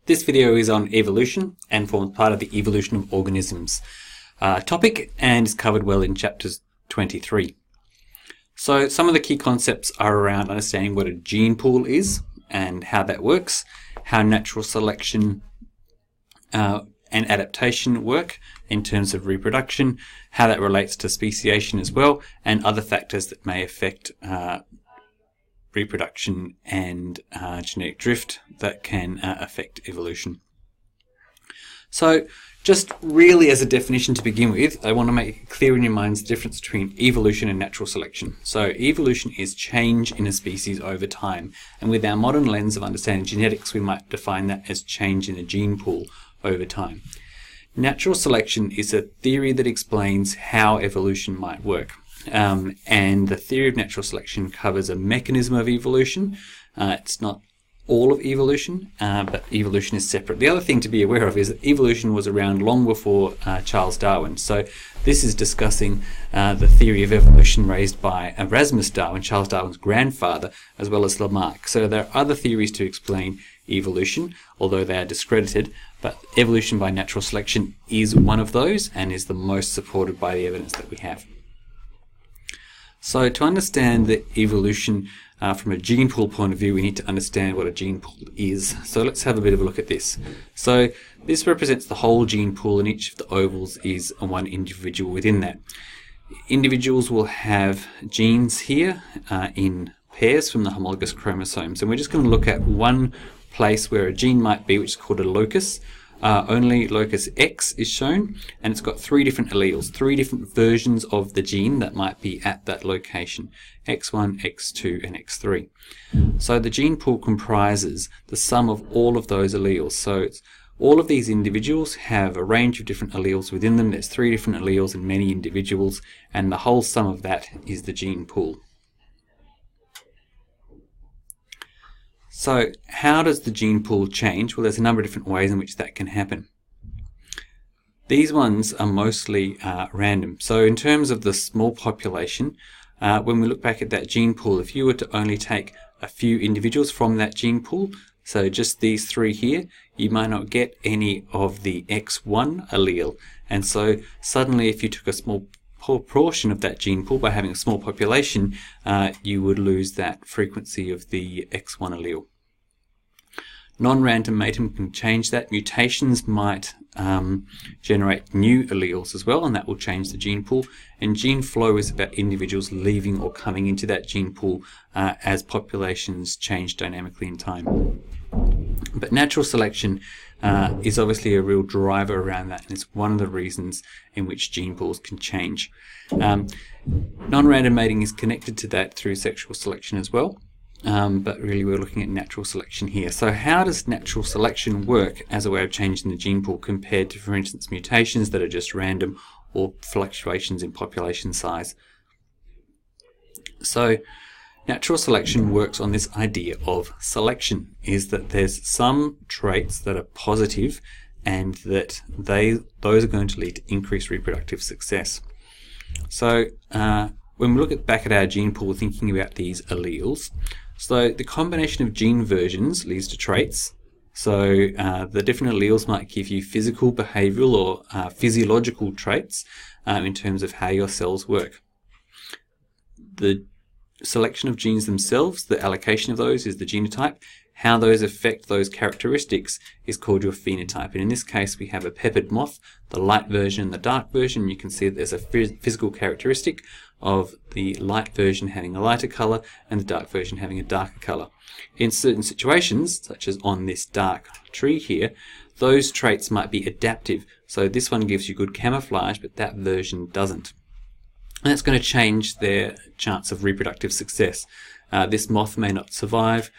This video is on evolution and forms part of the evolution of organisms topic and is covered well in chapters 23. So some of the key concepts are around understanding what a gene pool is and how that works, how natural selection and adaptation work in terms of reproduction, how that relates to speciation as well, and other factors that may affect reproduction and genetic drift that can affect evolution. So just really as a definition to begin with, I want to make clear in your minds the difference between evolution and natural selection. So evolution is change in a species over time, and with our modern lens of understanding genetics, we might define that as change in a gene pool over time. Natural selection is a theory that explains how evolution might work. And the theory of natural selection covers a mechanism of evolution. It's not all of evolution, but evolution is separate. The other thing to be aware of is that evolution was around long before Charles Darwin. So this is discussing the theory of evolution raised by Erasmus Darwin, Charles Darwin's grandfather, as well as Lamarck. So there are other theories to explain evolution, although they are discredited, but evolution by natural selection is one of those and is the most supported by the evidence that we have. So to understand the evolution from a gene pool point of view, we need to understand what a gene pool is. So let's have a bit of a look at this. So this represents the whole gene pool, and each of the ovals is one individual within that. Individuals will have genes here in pairs from the homologous chromosomes, and we're just going to look at one place where a gene might be, which is called a locus. Only locus X is shown, and it's got three different alleles, three different versions of the gene that might be at that location: X1, X2, and X3. So the gene pool comprises the sum of all of those alleles. So all of these individuals have a range of different alleles within them. There's three different alleles in many individuals, and the whole sum of that is the gene pool. So how does the gene pool change? Well, there's a number of different ways in which that can happen. These ones are mostly random. So in terms of the small population, when we look back at that gene pool, if you were to only take a few individuals from that gene pool, so just these three here, you might not get any of the X1 allele. And so suddenly if you took a small proportion of that gene pool by having a small population, you would lose that frequency of the X1 allele. Non-random mating can change that. Mutations might generate new alleles as well, and that will change the gene pool. And gene flow is about individuals leaving or coming into that gene pool as populations change dynamically in time. But natural selection is obviously a real driver around that, and it's one of the reasons in which gene pools can change. Non-random mating is connected to that through sexual selection as well, but really we're looking at natural selection here. So how does natural selection work as a way of changing the gene pool compared to, for instance, mutations that are just random or fluctuations in population size? So natural selection works on this idea of selection, is that there's some traits that are positive and that those are going to lead to increased reproductive success. So when we look back at our gene pool thinking about these alleles, so the combination of gene versions leads to traits. So the different alleles might give you physical, behavioral, or physiological traits in terms of how your cells work. The selection of genes themselves, the allocation of those, is the genotype. How those affect those characteristics is called your phenotype. And in this case, we have a peppered moth, the light version and the dark version. You can see that there's a physical characteristic of the light version having a lighter color and the dark version having a darker color. In certain situations, such as on this dark tree here, those traits might be adaptive. So this one gives you good camouflage, but that version doesn't. And that's going to change their chance of reproductive success. This moth may not survive,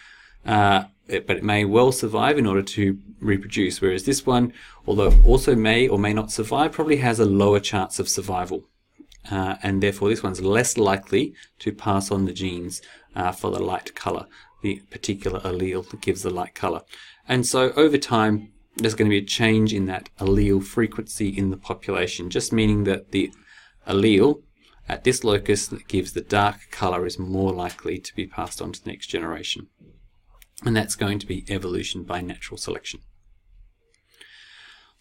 but it may well survive in order to reproduce, whereas this one, although it also may or may not survive, probably has a lower chance of survival. And therefore this one's less likely to pass on the genes for the light color, the particular allele that gives the light color. And so over time, there's going to be a change in that allele frequency in the population, just meaning that the allele at this locus that gives the dark color is more likely to be passed on to the next generation. And that's going to be evolution by natural selection.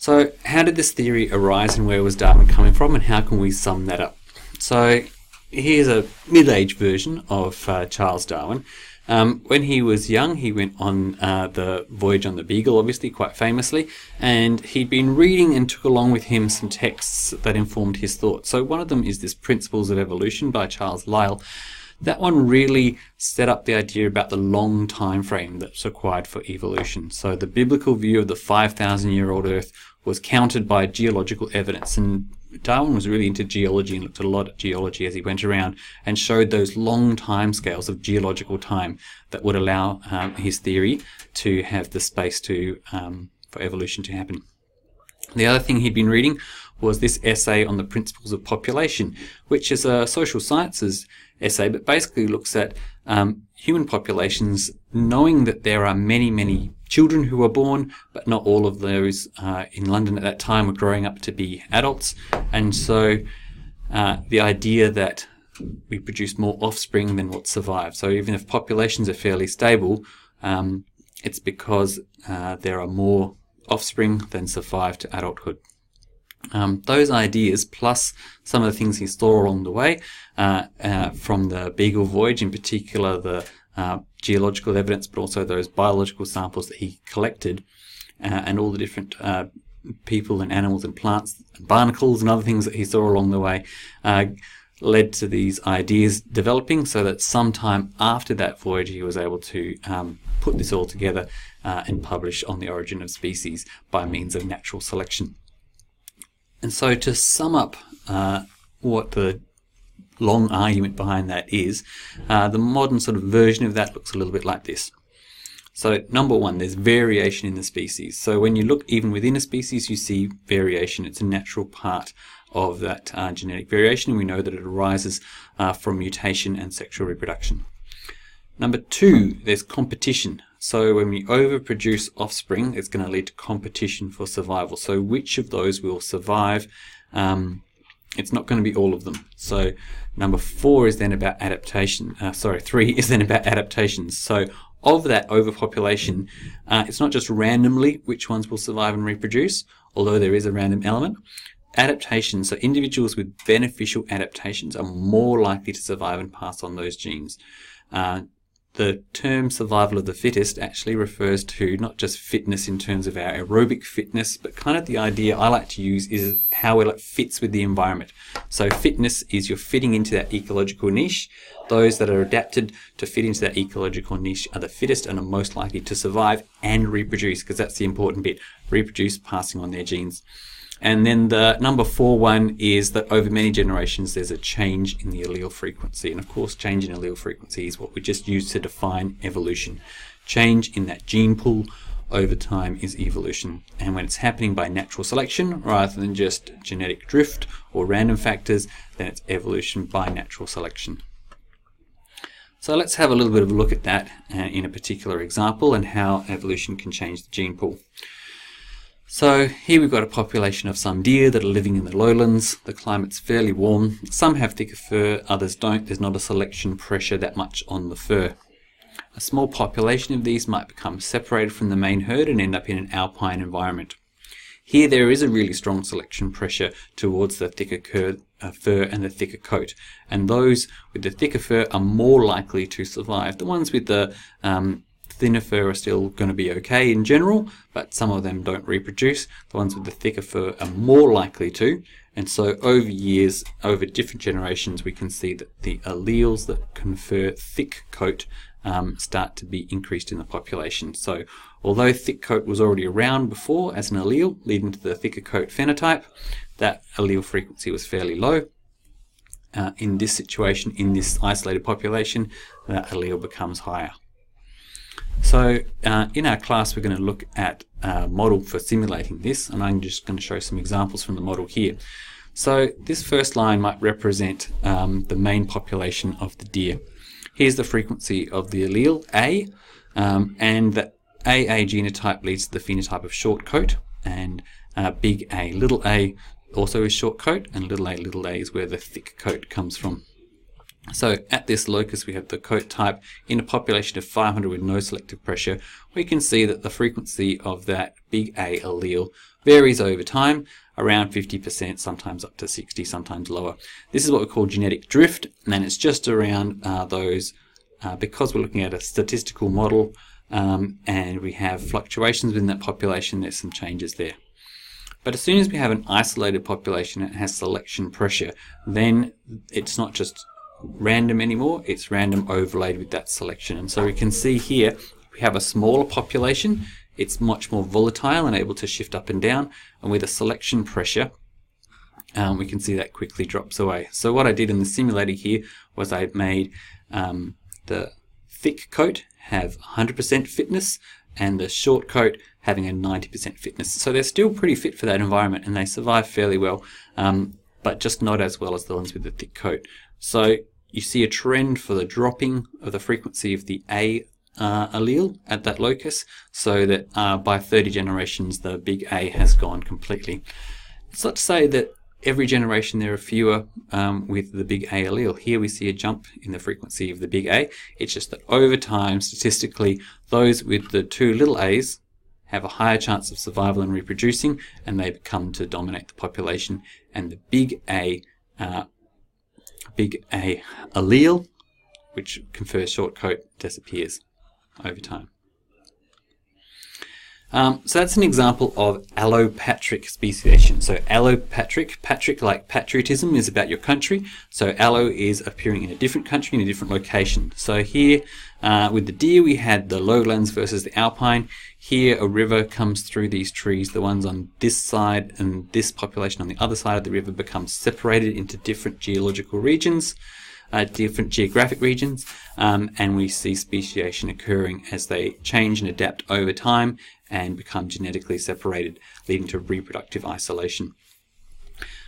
So how did this theory arise, and where was Darwin coming from, and how can we sum that up? So here's a mid-aged version of Charles Darwin. When he was young, he went on the voyage on the Beagle, obviously, quite famously, and he'd been reading and took along with him some texts that informed his thoughts. So one of them is this Principles of Evolution by Charles Lyell. That one really set up the idea about the long time frame that's required for evolution. So the biblical view of the 5,000-year-old Earth was countered by geological evidence, and Darwin was really into geology and looked at a lot at geology as he went around and showed those long time scales of geological time that would allow his theory to have the space to for evolution to happen. The other thing he'd been reading was this essay on the principles of population, which is a social sciences essay, but basically looks at human populations, knowing that there are many, many children who are born, but not all of those in London at that time were growing up to be adults. And so the idea that we produce more offspring than what survive. So even if populations are fairly stable, it's because there are more offspring than survive to adulthood. Those ideas, plus some of the things he saw along the way from the Beagle voyage, in particular the geological evidence, but also those biological samples that he collected, and all the different people and animals and plants and barnacles and other things that he saw along the way, led to these ideas developing, so that sometime after that voyage he was able to put this all together and publish on the origin of species by means of natural selection. And so to sum up what the long argument behind that is, the modern sort of version of that looks a little bit like this. So number one, there's variation in the species. So when you look even within a species, you see variation. It's a natural part of that genetic variation, and we know that it arises from mutation and sexual reproduction. Number two, there's competition. So when we overproduce offspring, it's going to lead to competition for survival. So which of those will survive? It's not going to be all of them. So number four is then about adaptation. Three is then about adaptations. So of that overpopulation, it's not just randomly which ones will survive and reproduce, although there is a random element. Adaptations, so individuals with beneficial adaptations are more likely to survive and pass on those genes. The term survival of the fittest actually refers to not just fitness in terms of our aerobic fitness, but kind of the idea I like to use is how well it fits with the environment. So fitness is you're fitting into that ecological niche. Those that are adapted to fit into that ecological niche are the fittest and are most likely to survive and reproduce, because that's the important bit, reproduce, passing on their genes. And then the number four one is that over many generations there's a change in the allele frequency. And of course, change in allele frequency is what we just use to define evolution. Change in that gene pool over time is evolution. And when it's happening by natural selection rather than just genetic drift or random factors, then it's evolution by natural selection. So let's have a little bit of a look at that in a particular example and how evolution can change the gene pool. So here we've got a population of some deer that are living in the lowlands. The climate's fairly warm. Some have thicker fur, others don't. There's not a selection pressure that much on the fur. A small population of these might become separated from the main herd and end up in an alpine environment. Here there is a really strong selection pressure towards the thicker fur and the thicker coat. And those with the thicker fur are more likely to survive. The ones with the thinner fur are still going to be okay in general, but some of them don't reproduce. The ones with the thicker fur are more likely to, and so over years, over different generations, we can see that the alleles that confer thick coat start to be increased in the population. So although thick coat was already around before as an allele, leading to the thicker coat phenotype, that allele frequency was fairly low. In this situation, in this isolated population, that allele becomes higher. So in our class, we're going to look at a model for simulating this, and I'm just going to show some examples from the model here. So this first line might represent the main population of the deer. Here's the frequency of the allele A, and the AA genotype leads to the phenotype of short coat, and big A, little a also is short coat, and little a is where the thick coat comes from. So at this locus we have the coat type in a population of 500 with no selective pressure. We can see that the frequency of that big A allele varies over time, around 50%, sometimes up to 60, sometimes lower. This is what we call genetic drift, and it's just around because we're looking at a statistical model and we have fluctuations within that population, there's some changes there. But as soon as we have an isolated population that has selection pressure, then it's not just random anymore, it's random overlaid with that selection. And so we can see here we have a smaller population, it's much more volatile and able to shift up and down, and with a selection pressure we can see that quickly drops away. So what I did in the simulator here was I made the thick coat have 100% fitness and the short coat having a 90% fitness. So they're still pretty fit for that environment and they survive fairly well, but just not as well as the ones with the thick coat. So you see a trend for the dropping of the frequency of the A allele at that locus, so that by 30 generations the big A has gone completely. It's not to say that every generation there are fewer with the big A allele. Here we see a jump in the frequency of the big A. It's just that over time, statistically, those with the two little a's have a higher chance of survival and reproducing, and they come to dominate the population, and the big A allele, which confers short coat, disappears over time. So that's an example of allopatric speciation. So allopatric, patric like patriotism is about your country. So allo is appearing in a different country, in a different location. So here with the deer we had the lowlands versus the alpine. Here a river comes through these trees. The ones on this side and this population on the other side of the river become separated into different geological regions. Different geographic regions, and we see speciation occurring as they change and adapt over time and become genetically separated, leading to reproductive isolation.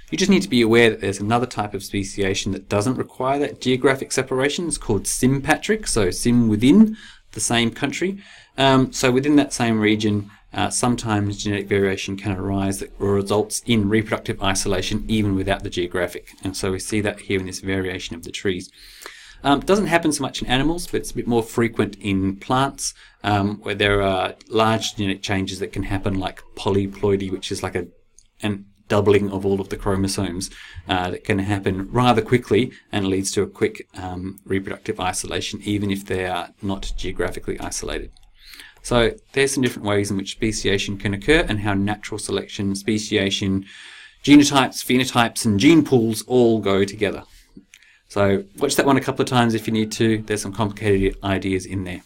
You just need to be aware that there's another type of speciation that doesn't require that geographic separation. It's called sympatric, so sim within the same country. So within that same region, sometimes genetic variation can arise that results in reproductive isolation even without the geographic. And so we see that here in this variation of the trees. It doesn't happen so much in animals, but it's a bit more frequent in plants where there are large genetic changes that can happen, like polyploidy, which is like a doubling of all of the chromosomes that can happen rather quickly and leads to a quick reproductive isolation, even if they are not geographically isolated. So there's some different ways in which speciation can occur and how natural selection, speciation, genotypes, phenotypes and gene pools all go together. So watch that one a couple of times if you need to. There's some complicated ideas in there.